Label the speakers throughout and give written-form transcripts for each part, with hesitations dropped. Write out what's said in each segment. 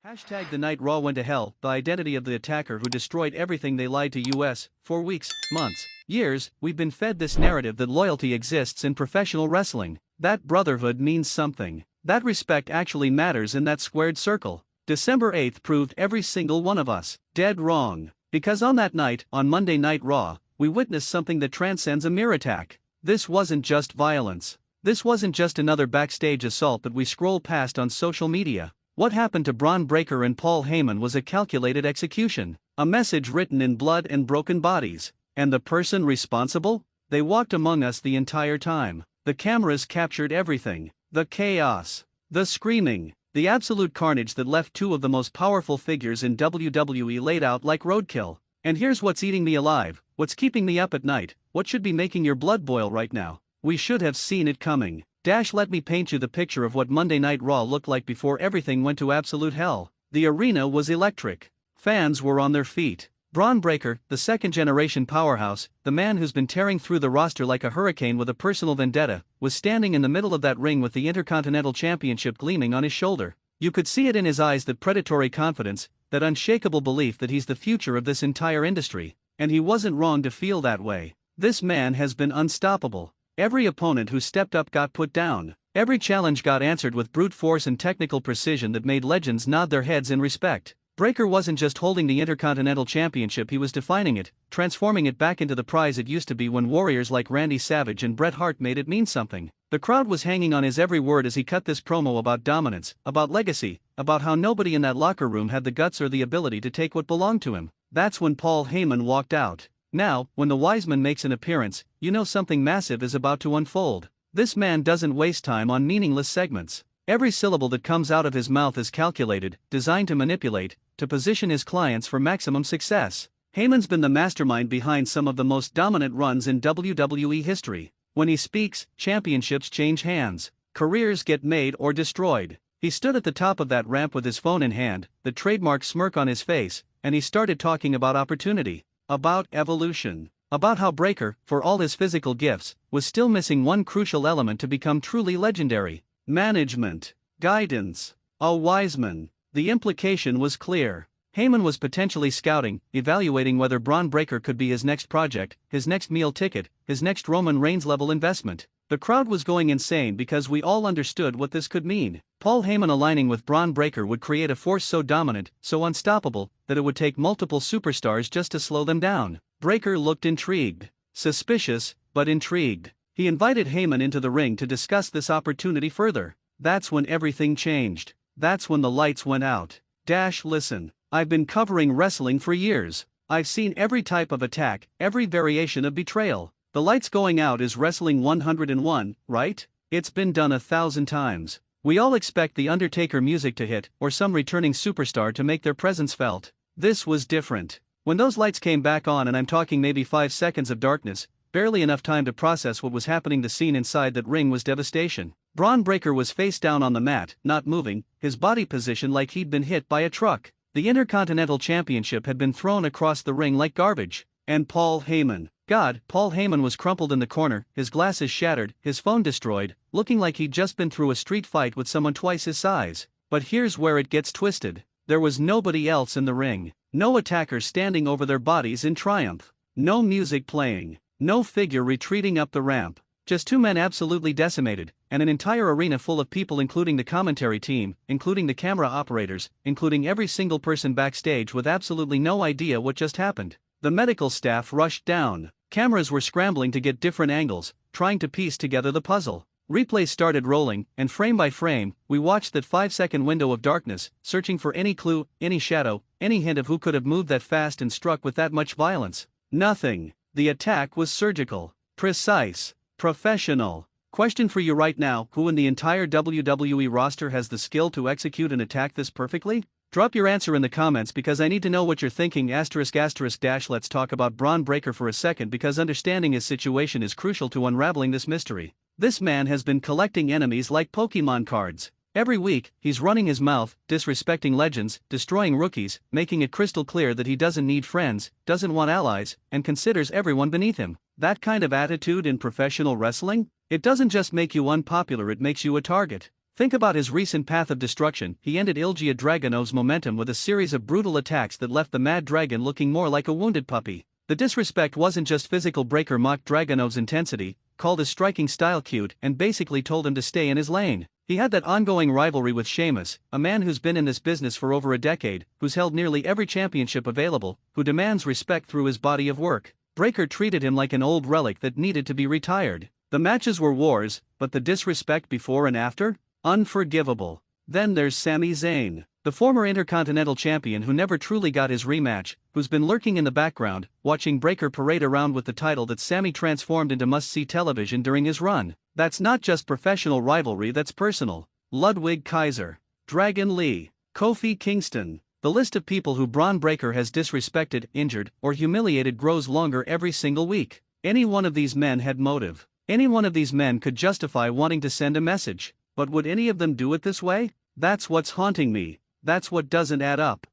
Speaker 1: Hashtag the night Raw went to hell, the identity of the attacker who destroyed everything. They lied to us. For weeks, months, years, we've been fed this narrative that loyalty exists in professional wrestling, that brotherhood means something, that respect actually matters in that squared circle. December 8th proved every single one of us dead wrong. Because on that night, on Monday Night Raw, we witnessed something that transcends a mere attack. This wasn't just violence. This wasn't just another backstage assault that we scroll past on social media. What happened to Bron Breakker and Paul Heyman was a calculated execution, a message written in blood and broken bodies. And the person responsible? They walked among us the entire time. The cameras captured everything. The chaos, the screaming, the absolute carnage that left two of the most powerful figures in WWE laid out like roadkill. And here's what's eating me alive, what's keeping me up at night, what should be making your blood boil right now. We should have seen it coming. Let me paint you the picture of what Monday Night Raw looked like before everything went to absolute hell. The arena was electric. Fans were on their feet. Bron Breakker, the second-generation powerhouse, the man who's been tearing through the roster like a hurricane with a personal vendetta, was standing in the middle of that ring with the Intercontinental Championship gleaming on his shoulder. You could see it in his eyes, that predatory confidence, that unshakable belief that he's the future of this entire industry. And he wasn't wrong to feel that way. This man has been unstoppable. Every opponent who stepped up got put down. Every challenge got answered with brute force and technical precision that made legends nod their heads in respect. Breakker wasn't just holding the Intercontinental Championship, he was defining it, transforming it back into the prize it used to be when warriors like Randy Savage and Bret Hart made it mean something. The crowd was hanging on his every word as he cut this promo about dominance, about legacy, about how nobody in that locker room had the guts or the ability to take what belonged to him. That's when Paul Heyman walked out. Now, when the wise man makes an appearance, you know something massive is about to unfold. This man doesn't waste time on meaningless segments. Every syllable that comes out of his mouth is calculated, designed to manipulate, to position his clients for maximum success. Heyman's been the mastermind behind some of the most dominant runs in WWE history. When he speaks, championships change hands. Careers get made or destroyed. He stood at the top of that ramp with his phone in hand, the trademark smirk on his face, and he started talking about opportunity. About evolution. About how Breakker, for all his physical gifts, was still missing one crucial element to become truly legendary. Management. Guidance. A wise man. The implication was clear. Heyman was potentially scouting, evaluating whether Bron Breakker could be his next project, his next meal ticket, his next Roman Reigns level investment. The crowd was going insane because we all understood what this could mean. Paul Heyman aligning with Bron Breakker would create a force so dominant, so unstoppable, that it would take multiple superstars just to slow them down. Breakker looked intrigued. Suspicious, but intrigued. He invited Heyman into the ring to discuss this opportunity further. That's when everything changed. That's when the lights went out. Listen, I've been covering wrestling for years. I've seen every type of attack, every variation of betrayal. The lights going out is wrestling 101, right? It's been done 1,000 times. We all expect the Undertaker music to hit, or some returning superstar to make their presence felt. This was different. When those lights came back on, and I'm talking maybe 5 seconds of darkness, barely enough time to process what was happening, the scene inside that ring was devastation. Bron Breakker was face down on the mat, not moving, his body positioned like he'd been hit by a truck. The Intercontinental Championship had been thrown across the ring like garbage. And Paul Heyman. Paul Heyman was crumpled in the corner, his glasses shattered, his phone destroyed, looking like he'd just been through a street fight with someone twice his size. But here's where it gets twisted. There was nobody else in the ring. No attacker standing over their bodies in triumph. No music playing. No figure retreating up the ramp. Just two men absolutely decimated, and an entire arena full of people, including the commentary team, including the camera operators, including every single person backstage with absolutely no idea what just happened. The medical staff rushed down. Cameras were scrambling to get different angles, trying to piece together the puzzle. Replays started rolling, and frame by frame, we watched that 5-second window of darkness, searching for any clue, any shadow, any hint of who could have moved that fast and struck with that much violence. Nothing. The attack was surgical, precise, professional. Question for you right now: who in the entire WWE roster has the skill to execute an attack this perfectly? Drop your answer in the comments because I need to know what you're thinking. Let's talk about Bron Breakker for a second, because understanding his situation is crucial to unraveling this mystery. This man has been collecting enemies like Pokemon cards. Every week, he's running his mouth, disrespecting legends, destroying rookies, making it crystal clear that he doesn't need friends, doesn't want allies, and considers everyone beneath him. That kind of attitude in professional wrestling? It doesn't just make you unpopular, it makes you a target. Think about his recent path of destruction. He ended Ilja Dragunov's momentum with a series of brutal attacks that left the Mad Dragon looking more like a wounded puppy. The disrespect wasn't just physical. Breaker mocked Dragunov's intensity, called his striking style cute, and basically told him to stay in his lane. He had that ongoing rivalry with Sheamus, a man who's been in this business for over a decade, who's held nearly every championship available, who demands respect through his body of work. Breaker treated him like an old relic that needed to be retired. The matches were wars, but the disrespect before and after? Unforgivable. Then there's Sami Zayn, the former Intercontinental Champion who never truly got his rematch, who's been lurking in the background, watching Breaker parade around with the title that Sami transformed into must-see television during his run. That's not just professional rivalry, that's personal. Ludwig Kaiser, Dragon Lee, Kofi Kingston. The list of people who Bron Breakker has disrespected, injured, or humiliated grows longer every single week. Any one of these men had motive. Any one of these men could justify wanting to send a message. But would any of them do it this way? That's what's haunting me. That's what doesn't add up.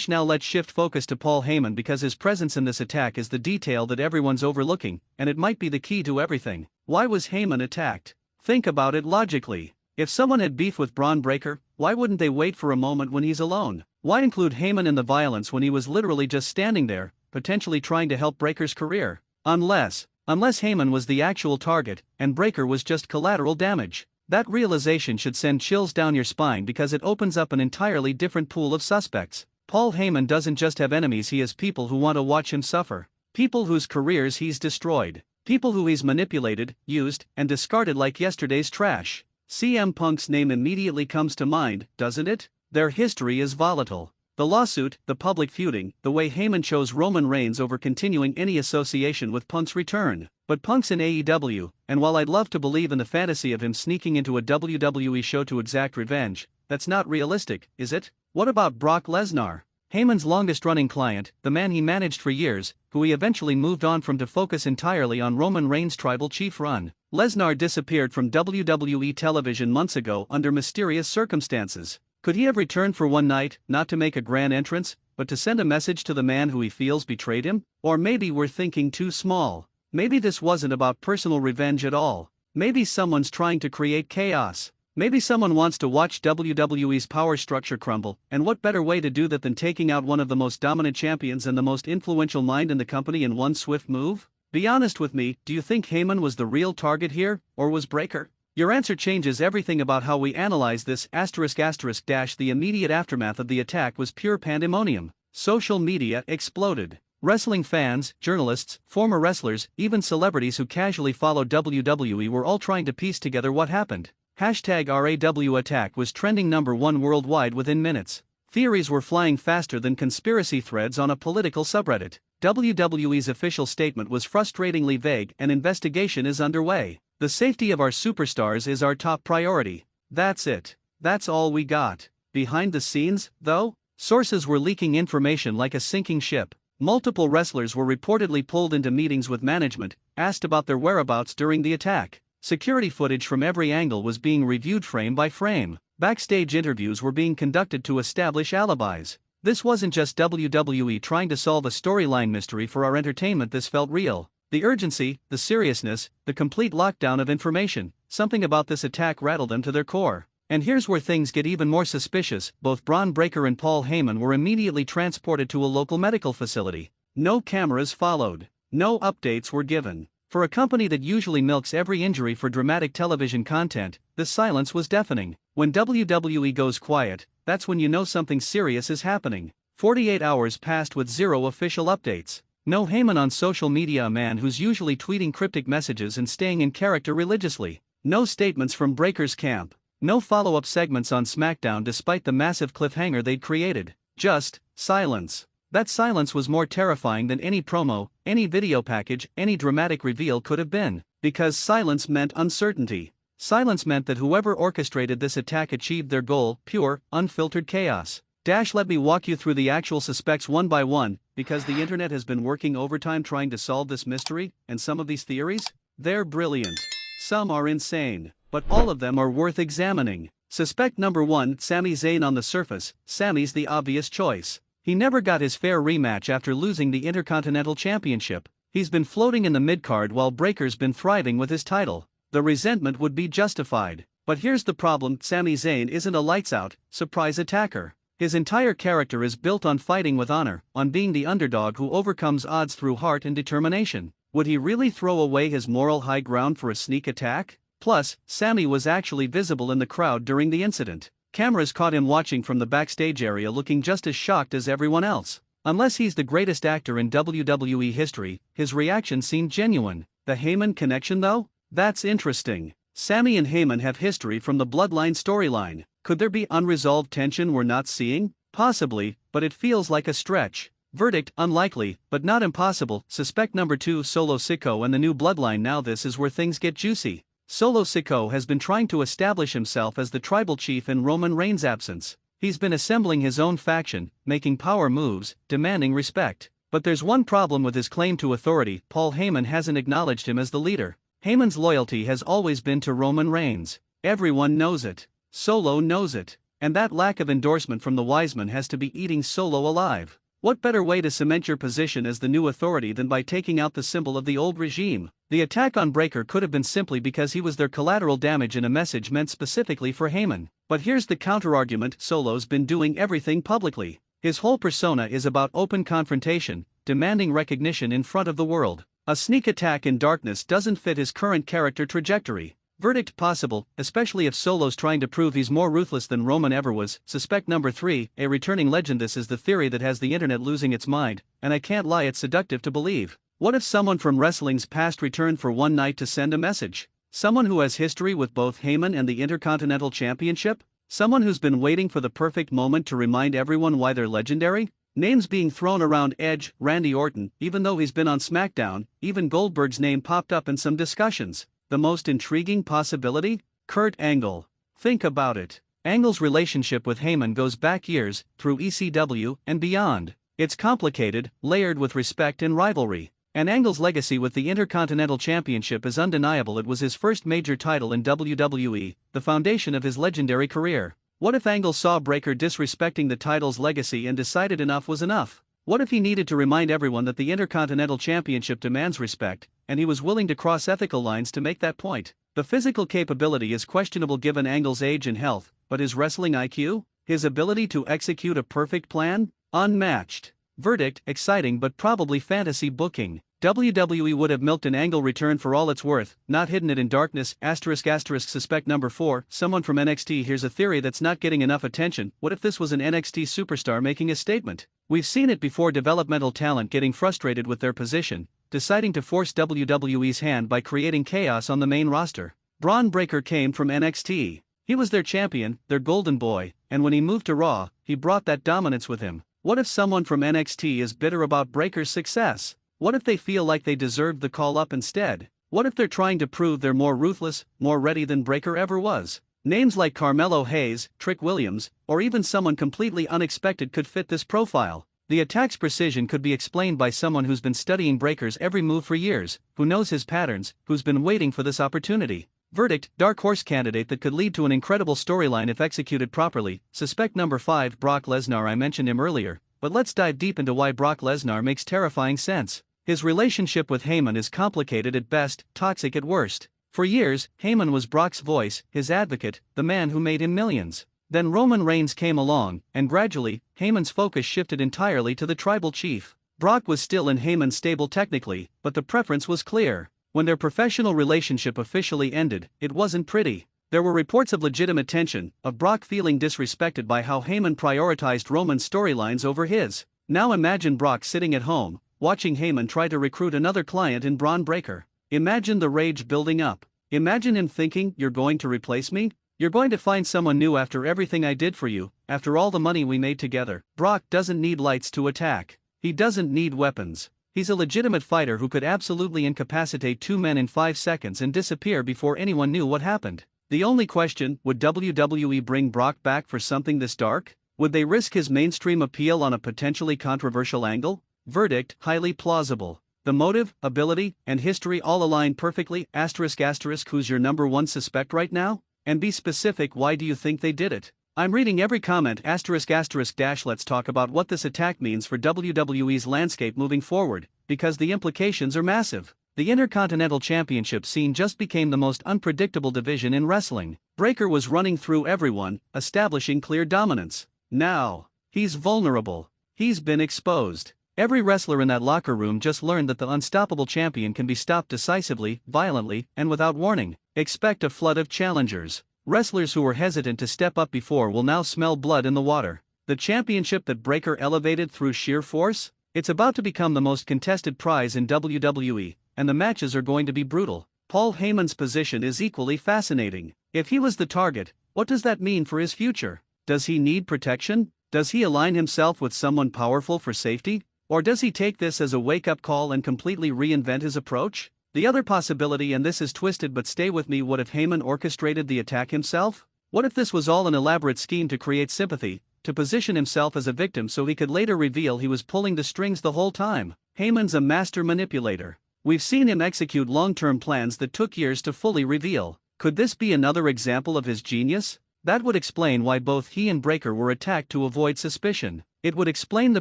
Speaker 1: Now let's shift focus to Paul Heyman, because his presence in this attack is the detail that everyone's overlooking, and it might be the key to everything. Why was Heyman attacked? Think about it logically. If someone had beef with Bron Breakker, why wouldn't they wait for a moment when he's alone? Why include Heyman in the violence when he was literally just standing there, potentially trying to help Breakker's career? Unless Heyman was the actual target, and Breakker was just collateral damage. That realization should send chills down your spine, because it opens up an entirely different pool of suspects. Paul Heyman doesn't just have enemies, he has people who want to watch him suffer. People whose careers he's destroyed. People who he's manipulated, used, and discarded like yesterday's trash. CM Punk's name immediately comes to mind, doesn't it? Their history is volatile. The lawsuit, the public feuding, the way Heyman chose Roman Reigns over continuing any association with Punk's return. But Punk's in AEW, and while I'd love to believe in the fantasy of him sneaking into a WWE show to exact revenge, that's not realistic, is it? What about Brock Lesnar? Heyman's longest-running client, the man he managed for years, who he eventually moved on from to focus entirely on Roman Reigns' tribal chief run. Lesnar disappeared from WWE television months ago under mysterious circumstances. Could he have returned for one night, not to make a grand entrance, but to send a message to the man who he feels betrayed him? Or maybe we're thinking too small. Maybe this wasn't about personal revenge at all. Maybe someone's trying to create chaos. Maybe someone wants to watch WWE's power structure crumble, and what better way to do that than taking out one of the most dominant champions and the most influential mind in the company in one swift move? Be honest with me, do you think Heyman was the real target here, or was Breakker? Your answer changes everything about how we analyze this. The immediate aftermath of the attack was pure pandemonium. Social media exploded. Wrestling fans, journalists, former wrestlers, even celebrities who casually follow WWE were all trying to piece together what happened. #RAW attack was trending #1 worldwide within minutes. Theories were flying faster than conspiracy threads on a political subreddit. WWE's official statement was frustratingly vague: an investigation is underway. The safety of our superstars is our top priority. That's it. That's all we got. Behind the scenes, though, sources were leaking information like a sinking ship. Multiple wrestlers were reportedly pulled into meetings with management, asked about their whereabouts during the attack. Security footage from every angle was being reviewed frame by frame. Backstage interviews were being conducted to establish alibis. This wasn't just WWE trying to solve a storyline mystery for our entertainment, this felt real. The urgency, the seriousness, the complete lockdown of information, something about this attack rattled them to their core. And here's where things get even more suspicious: both Bron Breakker and Paul Heyman were immediately transported to a local medical facility. No cameras followed. No updates were given. For a company that usually milks every injury for dramatic television content, the silence was deafening. When WWE goes quiet, that's when you know something serious is happening. 48 hours passed with zero official updates. No Heyman on social media, a man who's usually tweeting cryptic messages and staying in character religiously. No statements from Breakker's camp. No follow-up segments on SmackDown despite the massive cliffhanger they'd created. Just silence. That silence was more terrifying than any promo, any video package, any dramatic reveal could have been. Because silence meant uncertainty. Silence meant that whoever orchestrated this attack achieved their goal: pure, unfiltered chaos. Let me walk you through the actual suspects one by one, because the internet has been working overtime trying to solve this mystery, and some of these theories? They're brilliant. Some are insane. But all of them are worth examining. Suspect number 1, Sami Zayn. On the surface, Sami's the obvious choice. He never got his fair rematch after losing the Intercontinental Championship. He's been floating in the mid-card while Breakker's been thriving with his title. The resentment would be justified. But here's the problem: Sami Zayn isn't a lights-out, surprise attacker. His entire character is built on fighting with honor, on being the underdog who overcomes odds through heart and determination. Would he really throw away his moral high ground for a sneak attack? Plus, Sami was actually visible in the crowd during the incident. Cameras caught him watching from the backstage area looking just as shocked as everyone else. Unless he's the greatest actor in WWE history, his reaction seemed genuine. The Heyman connection though? That's interesting. Sami and Heyman have history from the Bloodline storyline. Could there be unresolved tension we're not seeing? Possibly, but it feels like a stretch. Verdict: unlikely, but not impossible. Suspect number 2: Solo Sikoa and the new Bloodline. Now this is where things get juicy. Solo Sikoa has been trying to establish himself as the tribal chief in Roman Reigns' absence. He's been assembling his own faction, making power moves, demanding respect. But there's one problem with his claim to authority: Paul Heyman hasn't acknowledged him as the leader. Heyman's loyalty has always been to Roman Reigns. Everyone knows it. Solo knows it. And that lack of endorsement from the Wiseman has to be eating Solo alive. What better way to cement your position as the new authority than by taking out the symbol of the old regime? The attack on Breakker could have been simply because he was their collateral damage in a message meant specifically for Heyman. But here's the counter-argument: Solo's been doing everything publicly. His whole persona is about open confrontation, demanding recognition in front of the world. A sneak attack in darkness doesn't fit his current character trajectory. Verdict: possible, especially if Solo's trying to prove he's more ruthless than Roman ever was. Suspect number 3: a returning legend. This is the theory that has the internet losing its mind, and I can't lie, it's seductive to believe. What if someone from wrestling's past returned for one night to send a message? Someone who has history with both Heyman and the Intercontinental Championship? Someone who's been waiting for the perfect moment to remind everyone why they're legendary? Names being thrown around: Edge, Randy Orton, even though he's been on SmackDown. Even Goldberg's name popped up in some discussions. The most intriguing possibility? Kurt Angle. Think about it. Angle's relationship with Heyman goes back years, through ECW and beyond. It's complicated, layered with respect and rivalry. And Angle's legacy with the Intercontinental Championship is undeniable. It was his first major title in WWE, the foundation of his legendary career. What if Angle saw Breakker disrespecting the title's legacy and decided enough was enough? What if he needed to remind everyone that the Intercontinental Championship demands respect, and he was willing to cross ethical lines to make that point? The physical capability is questionable given Angle's age and health, but his wrestling IQ? His ability to execute a perfect plan? Unmatched. Verdict: exciting but probably fantasy booking. WWE would have milked an Angle return for all it's worth, not hidden it in darkness. ***. Suspect number 4: someone from NXT. Here's a theory that's not getting enough attention. What if this was an NXT superstar making a statement? We've seen it before: developmental talent getting frustrated with their position, deciding to force WWE's hand by creating chaos on the main roster. Bron Breakker came from NXT. He was their champion, their golden boy, and when he moved to Raw, he brought that dominance with him. What if someone from NXT is bitter about Breakker's success? What if they feel like they deserved the call-up instead? What if they're trying to prove they're more ruthless, more ready than Breakker ever was? Names like Carmelo Hayes, Trick Williams, or even someone completely unexpected could fit this profile. The attack's precision could be explained by someone who's been studying Breakker's every move for years, who knows his patterns, who's been waiting for this opportunity. Verdict: dark horse candidate that could lead to an incredible storyline if executed properly. Suspect number 5: Brock Lesnar. I mentioned him earlier, but let's dive deep into why Brock Lesnar makes terrifying sense. His relationship with Heyman is complicated at best, toxic at worst. For years, Heyman was Brock's voice, his advocate, the man who made him millions. Then Roman Reigns came along, and gradually, Heyman's focus shifted entirely to the tribal chief. Brock was still in Heyman's stable technically, but the preference was clear. When their professional relationship officially ended, it wasn't pretty. There were reports of legitimate tension, of Brock feeling disrespected by how Heyman prioritized Roman's storylines over his. Now imagine Brock sitting at home, watching Heyman try to recruit another client in Bron Breakker. Imagine the rage building up. Imagine him thinking, "You're going to replace me? You're going to find someone new after everything I did for you, after all the money we made together." Brock doesn't need lights to attack. He doesn't need weapons. He's a legitimate fighter who could absolutely incapacitate two men in 5 seconds and disappear before anyone knew what happened. The only question: would WWE bring Brock back for something this dark? Would they risk his mainstream appeal on a potentially controversial angle? Verdict: highly plausible. The motive, ability, and history all align perfectly. ***. Who's your number one suspect right now? And be specific, why do you think they did it? I'm reading every comment. ***. Let's talk about what this attack means for WWE's landscape moving forward, because the implications are massive. The Intercontinental Championship scene just became the most unpredictable division in wrestling. Breakker was running through everyone, establishing clear dominance. Now, he's vulnerable. He's been exposed. Every wrestler in that locker room just learned that the unstoppable champion can be stopped decisively, violently, and without warning. Expect a flood of challengers. Wrestlers who were hesitant to step up before will now smell blood in the water. The championship that Breakker elevated through sheer force? It's about to become the most contested prize in WWE, and the matches are going to be brutal. Paul Heyman's position is equally fascinating. If he was the target, what does that mean for his future? Does he need protection? Does he align himself with someone powerful for safety? Or does he take this as a wake-up call and completely reinvent his approach? The other possibility, and this is twisted but stay with me, what if Heyman orchestrated the attack himself? What if this was all an elaborate scheme to create sympathy, to position himself as a victim so he could later reveal he was pulling the strings the whole time? Heyman's a master manipulator. We've seen him execute long-term plans that took years to fully reveal. Could this be another example of his genius? That would explain why both he and Breakker were attacked to avoid suspicion. It would explain the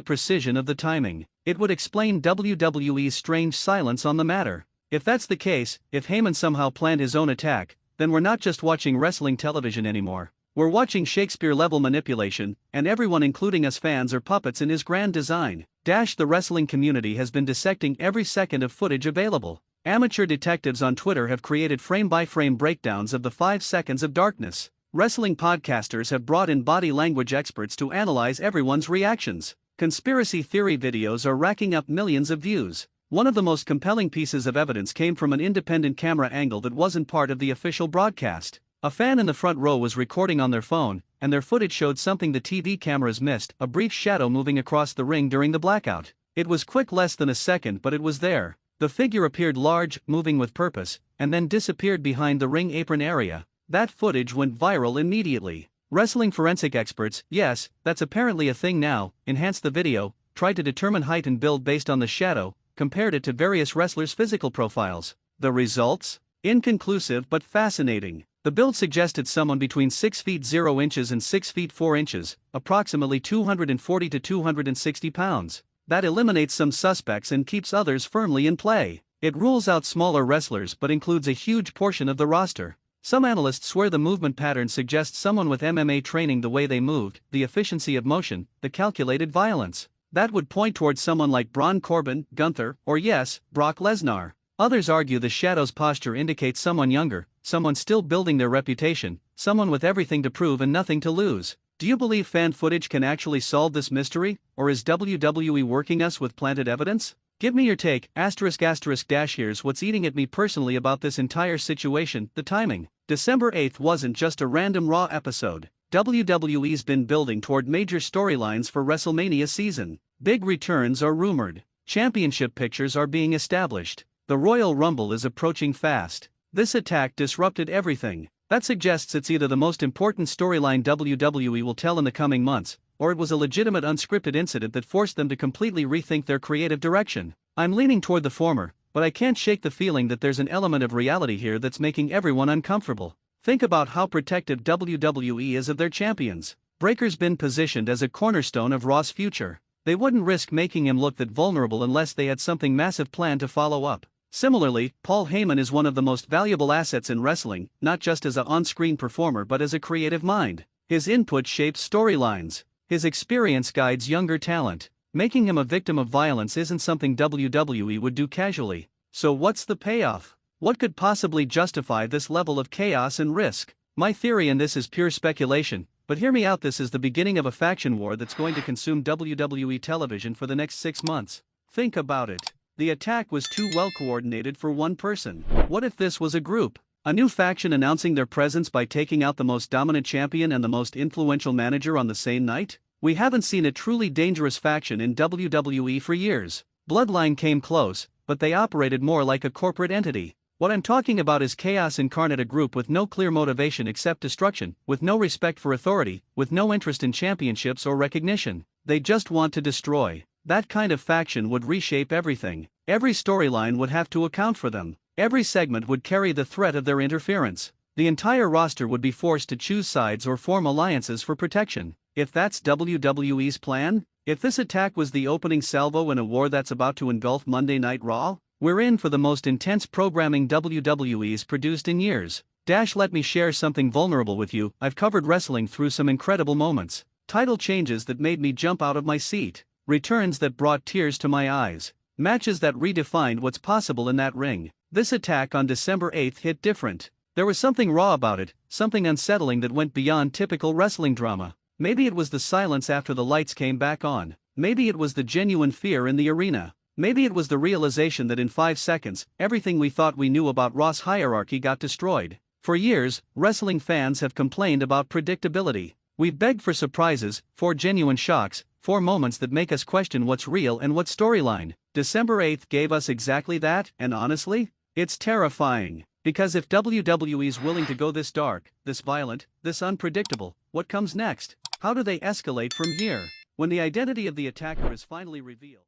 Speaker 1: precision of the timing. It would explain WWE's strange silence on the matter. If that's the case, if Heyman somehow planned his own attack, then we're not just watching wrestling television anymore. We're watching Shakespeare-level manipulation, and everyone including us fans are puppets in his grand design. The wrestling community has been dissecting every second of footage available. Amateur detectives on Twitter have created frame-by-frame breakdowns of the 5 seconds of darkness. Wrestling podcasters have brought in body language experts to analyze everyone's reactions. Conspiracy theory videos are racking up millions of views. One of the most compelling pieces of evidence came from an independent camera angle that wasn't part of the official broadcast. A fan in the front row was recording on their phone, and their footage showed something the TV cameras missed: a brief shadow moving across the ring during the blackout. It was quick, less than a second, but it was there. The figure appeared large, moving with purpose, and then disappeared behind the ring apron area. That footage went viral immediately. Wrestling forensic experts, yes, that's apparently a thing now, enhanced the video, tried to determine height and build based on the shadow, compared it to various wrestlers' physical profiles. The results? Inconclusive but fascinating. The build suggested someone between 6 feet 0 inches and 6 feet 4 inches, approximately 240 to 260 pounds. That eliminates some suspects and keeps others firmly in play. It rules out smaller wrestlers but includes a huge portion of the roster. Some analysts swear the movement pattern suggests someone with MMA training, the way they moved, the efficiency of motion, the calculated violence. That would point towards someone like Bron, Corbin, Gunther, or yes, Brock Lesnar. Others argue the shadow's posture indicates someone younger, someone still building their reputation, someone with everything to prove and nothing to lose. Do you believe fan footage can actually solve this mystery, or is WWE working us with planted evidence? Give me your take. Here's what's eating at me personally about this entire situation: the timing. December 8th wasn't just a random Raw episode. WWE's been building toward major storylines for WrestleMania season. Big returns are rumored. Championship pictures are being established. The Royal Rumble is approaching fast. This attack disrupted everything. That suggests it's either the most important storyline WWE will tell in the coming months, or it was a legitimate unscripted incident that forced them to completely rethink their creative direction. I'm leaning toward the former, but I can't shake the feeling that there's an element of reality here that's making everyone uncomfortable. Think about how protective WWE is of their champions. Breakker's been positioned as a cornerstone of Raw's future. They wouldn't risk making him look that vulnerable unless they had something massive planned to follow up. Similarly, Paul Heyman is one of the most valuable assets in wrestling, not just as an on-screen performer but as a creative mind. His input shapes storylines. His experience guides younger talent. Making him a victim of violence isn't something WWE would do casually. So what's the payoff? What could possibly justify this level of chaos and risk? My theory, and this is pure speculation, but hear me out: this is the beginning of a faction war that's going to consume WWE television for the next 6 months. Think about it. The attack was too well coordinated for one person. What if this was a group? A new faction announcing their presence by taking out the most dominant champion and the most influential manager on the same night? We haven't seen a truly dangerous faction in WWE for years. Bloodline came close, but they operated more like a corporate entity. What I'm talking about is chaos incarnate, a group with no clear motivation except destruction, with no respect for authority, with no interest in championships or recognition. They just want to destroy. That kind of faction would reshape everything. Every storyline would have to account for them. Every segment would carry the threat of their interference. The entire roster would be forced to choose sides or form alliances for protection. If that's WWE's plan, if this attack was the opening salvo in a war that's about to engulf Monday Night Raw, We're in for the most intense programming WWE's produced in years. Let me share something vulnerable with you. I've covered wrestling through some incredible moments. Title changes that made me jump out of my seat. Returns that brought tears to my eyes. Matches that redefined what's possible in that ring. This attack on December 8th hit different. There was something raw about it, something unsettling that went beyond typical wrestling drama. Maybe it was the silence after the lights came back on. Maybe it was the genuine fear in the arena. Maybe it was the realization that in 5 seconds, everything we thought we knew about Raw's hierarchy got destroyed. For years, wrestling fans have complained about predictability. We've begged for surprises, for genuine shocks, for moments that make us question what's real and what's storyline. December 8th gave us exactly that, and honestly, it's terrifying. Because if WWE's willing to go this dark, this violent, this unpredictable, what comes next? How do they escalate from here? When the identity of the attacker is finally revealed.